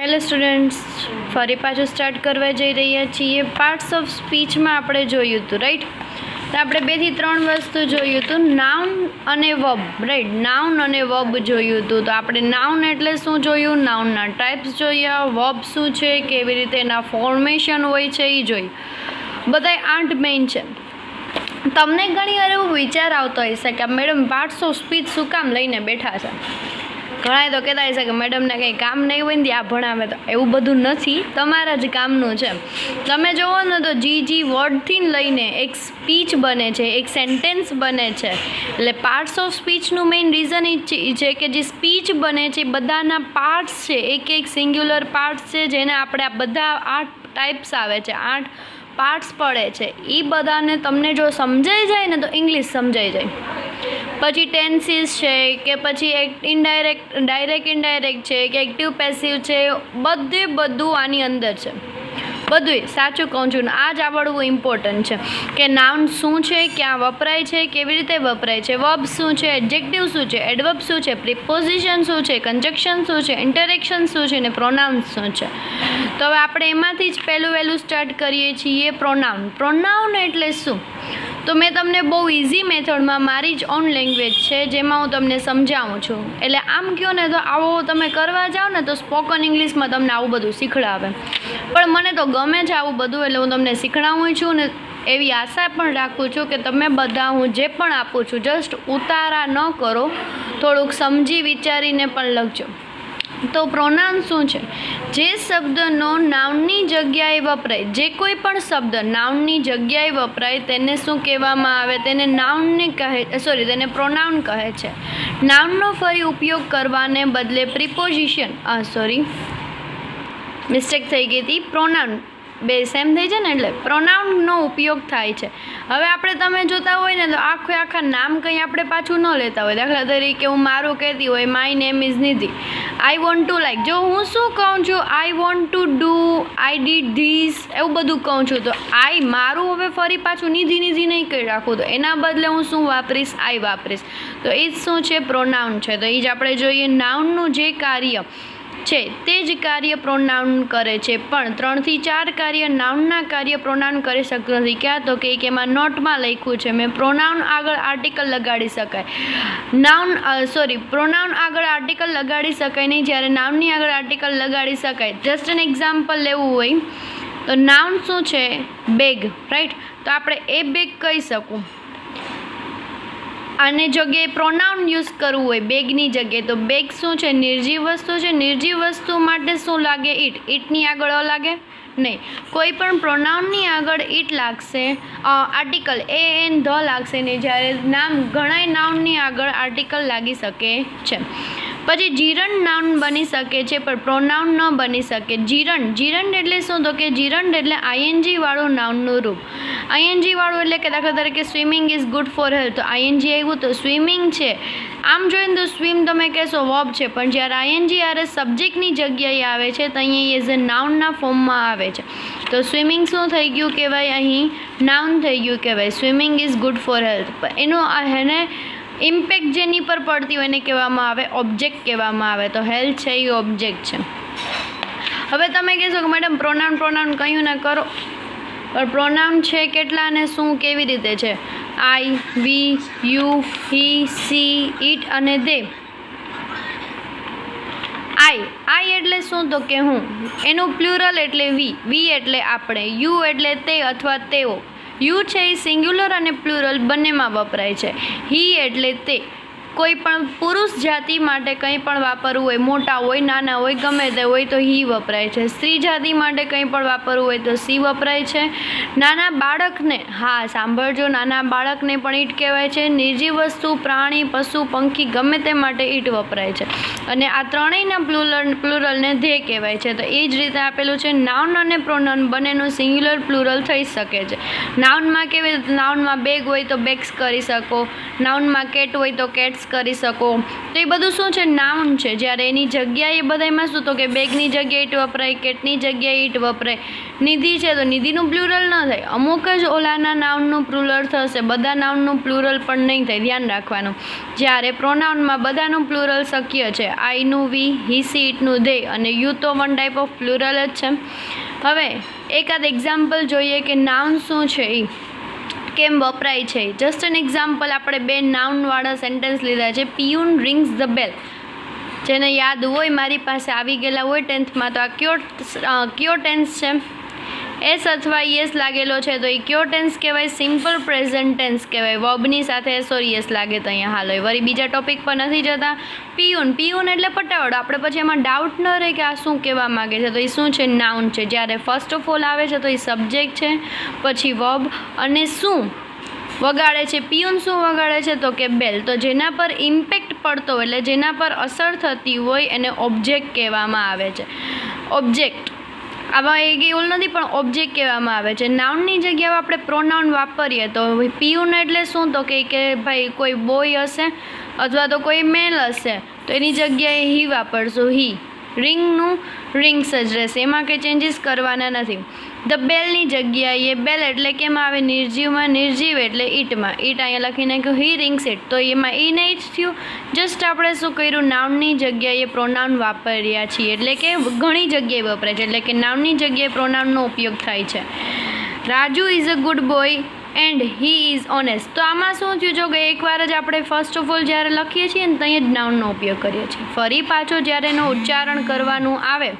Hello students, ફરી પાછું start કરવા જઈ રહ્યા છીએ. પાર્ટ્સ ઓફ સ્પીચમાં આપણે જોયું હતું, રાઈટ? તો આપણે 2 થી 3 વસ્તુ જોયું હતું, નાઉન અને વર્બ, રાઈટ? નાઉન અને વર્બ જોયું હતું. તો આપણે નાઉન એટલે શું જોયું, નાઉનના ટાઈપ્સ જોયા, વર્બ શું છે, કેવી રીતે એના ફોર્મેશન હોય છે એ જોયું. બધાય 8 મેઇન છે. તમને ઘણી વાર એવો વિચાર આવતો હશે કે મેડમ પાર્ટ્સ ઓફ સ્પીચ શું કામ લઈને બેઠા છે? ઘણા તો કહેતા હશે કે મેડમને કંઈ કામ નહીં હોય ને આ ભણાવે. તો એવું બધું નથી, તમારા જ કામનું છે. તમે જુઓ ને તો જી વર્ડથી લઈને એક સ્પીચ બને છે, એક સેન્ટેન્સ બને છે. એટલે પાર્ટ્સ ઓફ સ્પીચનું મેઇન રીઝન એ છે કે જે સ્પીચ બને છે બધાના પાર્ટ્સ છે, એક સિંગ્યુલર પાર્ટ્સ છે, જેને આપણે આ બધા 8 ટાઈપ્સ આવે છે, 8 પાર્ટ્સ પડે છે. એ બધાને તમને જો સમજાઈ જાય ને તો ઇંગ્લિશ સમજાઈ જાય. પછી ટેન્સીસ છે કે પછી ડાયરેક્ટ ઇનડાયરેક્ટ છે કે એક્ટિવ પેસિવ છે, બધું આની અંદર છે. બધું સાચું કહું છું ને, આ જ આવડવું ઇમ્પોર્ટન્ટ છે કે નાઉન શું છે, ક્યાં વપરાય છે, કેવી રીતે વપરાય છે, વર્બ શું છે, એડજેક્ટિવ શું છે, એડવર્બ શું છે, પ્રિપોઝિશન શું છે, કન્જક્શન શું છે, ઇન્ટરેક્શન શું છે ને પ્રોનાઉન્સ શું છે. તો હવે આપણે એમાંથી જ પહેલું સ્ટાર્ટ કરીએ છીએ, પ્રોનાઉન. પ્રોનાઉન એટલે શું? તો મેં તમને બહુ ઇઝી મેથડમાં મારી જ ઓન લેંગ્વેજ છે જેમાં હું તમને સમજાવું છું. એટલે આમ કહો ને તો આવો તમે કરવા જાઓ ને તો સ્પોકન ઇંગ્લિશમાં તમને આવું બધું શીખડાવે. પણ મને તો ગમે છે આવું બધું, એટલે હું તમને શીખડાવું છું ને એવી આશા પણ રાખું છું કે તમે બધા હું જે પણ આપું છું જસ્ટ ઉતારા ન કરો, થોડુંક સમજી વિચારીને પણ લખજો. તો પ્રોનાઉન શું છે? જે શબ્દનો નાઉનની જગ્યાએ વપરાય, જે કોઈ પણ શબ્દ નાઉનની જગ્યાએ વપરાય તેને શું કહેવામાં આવે? તેને તેને પ્રોનાઉન કહે છે. નાઉનનો ફરી ઉપયોગ કરવાને બદલે પ્રિપોઝિશન, મિસ્ટેક થઈ ગઈ હતી, પ્રોનાઉન બે સેમ થઈ છે ને, એટલે પ્રોનાઉનનો ઉપયોગ થાય છે. હવે આપણે તમે જોતા હોય ને તો આખા નામ કંઈ આપણે પાછું ન લેતા હોય. દાખલા તરીકે હું મારું કહેતી હોય, my name is Nidhi, I want to like. જો હું શું કહું છું, I want to do, I did this, એવું બધું કહું છું. તો મારું હવે ફરી પાછું નિધિ નહીં કહી રાખું, તો એના બદલે હું શું વાપરીશ? આઈ વાપરીશ. તો એ જ શું છે? પ્રોનાઉન છે. તો એ જ આપણે જોઈએ, નાઉનનું જે કાર્ય છે તે જ કાર્ય પ્રોનાઉન કરે છે. પણ 3 થી 4 કાર્ય નાઉનના કાર્ય પ્રોનાઉન કરી શકતું નથી. ક્યાં? તો કે એમાં નોટમાં લખ્યું છે મેં, પ્રોનાઉન આગળ આર્ટિકલ લગાડી શકાય. પ્રોનાઉન આગળ આર્ટિકલ લગાડી શકાય નહીં, જ્યારે નાઉનની આગળ આર્ટિકલ લગાડી શકાય. જસ્ટ એન એક્ઝામ્પલ લેવું હોય તો નાઉન શું છે? Bag, right? તો આપણે એ બેગ કહી શકું. આને જગ્યાએ પ્રોનાઉન યુઝ કરવું હોય બેગની જગ્યાએ, તો બેગ શું છે? નિર્જીવ વસ્તુ છે. નિર્જીવ વસ્તુ માટે શું લાગે? ઈટની આગળ લાગે નહીં. કોઈ પણ પ્રોનાઉનની આગળ ઈટ લાગશે, આર્ટિકલ એન ધ લાગશે નહીં, જ્યારે ઘણાય નાઉનની આગળ આર્ટિકલ લાગી શકે છે. પછી જીરંડ નાઉન બની શકે છે પણ પ્રોનાઉન ન બની શકે. જીરંડ એટલે શું? તો કે જીરંડ એટલે આઈએનજી વાળું નાઉનનું રૂપ. આઈએનજી વાળું એટલે કે દાખલા તરીકે swimming is good for health, તો આઈએનજી આવ્યું તો સ્વિમિંગ છે. આમ જોઈને તો સ્વિમ તમે કહેશો વર્બ છે, પણ જ્યારે આઈએનજી આરે સબ્જેક્ટની જગ્યાએ આવે છે તો અહીંયા એઝ અ નાઉનના ફોર્મમાં આવે છે. તો સ્વિમિંગ શું થઈ ગયું કહેવાય? અહીં નાઉન થઈ ગયું કહેવાય. Swimming is good for health. એને ઇમ્પેક્ટ જેની પર પડતી હોય એને કહેવામાં આવે ઓબ્જેક્ટ કહેવામાં આવે. તો હેલ્થ છે એ ઓબ્જેક્ટ છે. હવે તમે કહેશો કે મેડમ પ્રોનાઉન કહ્યું ને કરો, પણ પ્રોનાઉન છે કેટલા અને શું કેવી રીતે છે? આઈ, વી, યુ, હી, સી, ઇટ અને દે. આઈ એટલે શું? તો કે હું. એનું પ્લુરલ એટલે વી એટલે આપણે, યુ એટલે તે અથવા તેઓ. યુ છે એ સિંગ્યુલર અને પ્લુરલ બંનેમાં વપરાય છે. હી એટલે તે. કોઈ પણ પુરુષ જાતિ માટે કંઈ પણ વાપરવું હોય, મોટા હોય નાના હોય ગમે તે હોય, તો હી વપરાય છે. સ્ત્રી જાતિ માટે કંઈ પણ વાપરવું હોય તો સી વપરાય છે. નાના બાળકને, હા સાંભળજો, નાના બાળકને પણ ઈટ કહેવાય છે. નિર્જીવ વસ્તુ, પ્રાણી, પશુ, પંખી ગમે તે માટે ઈટ વપરાય છે. અને આ ત્રણેયના પ્લુરલને ધે કહેવાય છે. તો એ જ રીતે આપેલું છે. નાઉન અને પ્રોનાઉન બંનેનું સિંગ્યુલર પ્લુરલ થઈ શકે છે. નાઉનમાં કેવી રીતે? નાઉનમાં બેગ હોય તો બેગ્સ કરી શકો, નાઉનમાં કેટ હોય તો કેટ્સ કરી શકો. તો એ બધું શું છે? નાઉન છે. જ્યારે એની જગ્યાએ બધામાં શું? તો કે બેગની જગ્યાએ ઈટ વપરાય, કેટની જગ્યાએ ઈટ વપરાય. નિધિ છે તો નિધિનું પ્લુરલ ન થાય, અમુક જ ઓલાના નાઉનનું પ્લુરલ થશે, બધા નાઉનનું પ્લુરલ પણ નહીં થાય, ધ્યાન રાખવાનું. જ્યારે પ્રોનાઉનમાં બધાનું પ્લુરલ શક્ય છે. આઈનું વી, હી સી ઇટનું દે અને યુ તો વન ટાઈપ ઓફ પ્લુરલ જ છે. હવે એકાદ એક્ઝામ્પલ જોઈએ કે નાઉન શું છે એ કેમ વપરાય છે. જસ્ટ એન એક્ઝામ્પલ, આપણે 2 નાઉનવાળા સેન્ટેન્સ લીધા છે. પિયુન રિંગ્સ ધ બેલ. જેને યાદ હોય, મારી પાસે આવી ગયેલા હોય 10th તો આ કયો ટેન્સ છે? એસ અથવા યસ લાગેલો છે તો એ કયો ટેન્સ કહેવાય? સિમ્પલ પ્રેઝન્ટ ટેન્સ કહેવાય. વર્બની સાથે એસ ઓર યસ લાગે તો અહીંયા હાલ હોય. વળી બીજા ટોપિક પર નથી જતા. પિયુન એટલે પટાવડ. આપણે પછી એમાં ડાઉટ ન રહે કે આ શું કહેવા માગે છે. તો એ શું છે? નાઉન છે. જ્યારે ફર્સ્ટ ઓફ ઓલ આવે છે તો એ સબ્જેક્ટ છે, પછી વર્બ અને શું વગાડે છે. પિયુન શું વગાડે છે? તો કે બેલ. તો જેના પર ઇમ્પેક્ટ પડતો હોય, એટલે જેના પર અસર થતી હોય એને ઓબ્જેક્ટ કહેવામાં આવે છે. ઓબ્જેક્ટ આવા એક એવું નથી, પણ ઓબ્જેક્ટ કહેવામાં આવે છે. નાઉનની જગ્યાએ આપણે પ્રોનાઉન વાપરીએ તો પિયુન એટલે શું? તો કે ભાઈ કોઈ બોય હશે અથવા તો કોઈ મેલ હશે તો એની જગ્યાએ હી વાપરશું, હી. રિંગનું રિંગ્સ જ રહેશે, એમાં કંઈ ચેન્જીસ કરવાના નથી. ધ બેલની જગ્યાએ બેલ એટલે કેમ આવે? નિર્જીવમાં. નિર્જીવ એટલે ઈટમાં. ઈટ અહીંયા લખી નાખ્યું હી રિંગ્સ ઇટ, તો એમાં ઈ નહીં જ થયું. જસ્ટ આપણે શું કર્યું? નાઉનની જગ્યાએ પ્રોનાઉન વાપર્યા છીએ, એટલે કે ઘણી જગ્યાએ વપરાય છે, એટલે કે નાઉનની જગ્યાએ પ્રોનાઉનનો ઉપયોગ થાય છે. Raju is a good boy and he is honest. તો આમાં શું થયું? જો કે એકવાર જ આપણે ફર્સ્ટ ઓફ ઓલ જ્યારે લખીએ છીએ ને ત્યાં જ નાઉનનો ઉપયોગ કરીએ છીએ. ફરી પાછો જ્યારે એનું ઉચ્ચારણ કરવાનું આવે